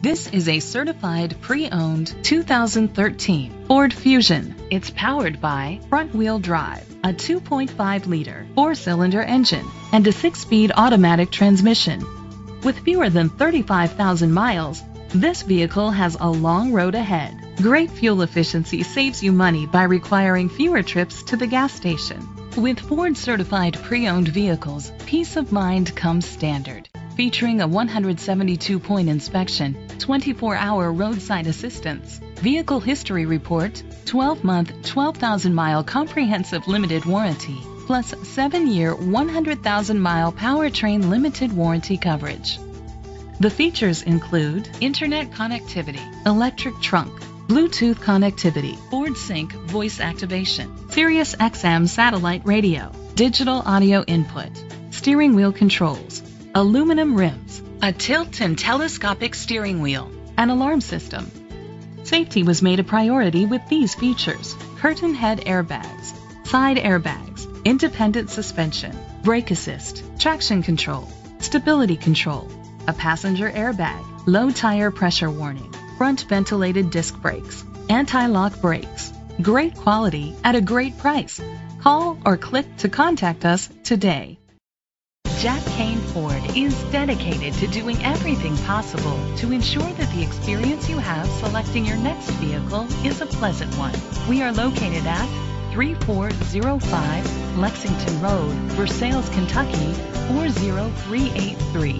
This is a certified pre-owned 2013 Ford Fusion. It's powered by front-wheel drive, a 2.5-liter four-cylinder engine, and a 6-speed automatic transmission. With fewer than 35,000 miles, this vehicle has a long road ahead. Great fuel efficiency saves you money by requiring fewer trips to the gas station. With Ford certified pre-owned vehicles, peace of mind comes standard. Featuring a 172-point inspection, 24-hour roadside assistance, vehicle history report, 12-month, 12,000-mile comprehensive limited warranty, plus 7-year, 100,000-mile powertrain limited warranty coverage. The features include internet connectivity, electric trunk, Bluetooth connectivity, Ford Sync voice activation, Sirius XM satellite radio, digital audio input, steering wheel controls, aluminum rims, a tilt and telescopic steering wheel, an alarm system. Safety was made a priority with these features: curtain head airbags, side airbags, independent suspension, brake assist, traction control, stability control, a passenger airbag, low tire pressure warning, front ventilated disc brakes, anti-lock brakes. Great quality at a great price. Call or click to contact us today. Jack Kane Ford is dedicated to doing everything possible to ensure that the experience you have selecting your next vehicle is a pleasant one. We are located at 3405 Lexington Road, Versailles, Kentucky 40383.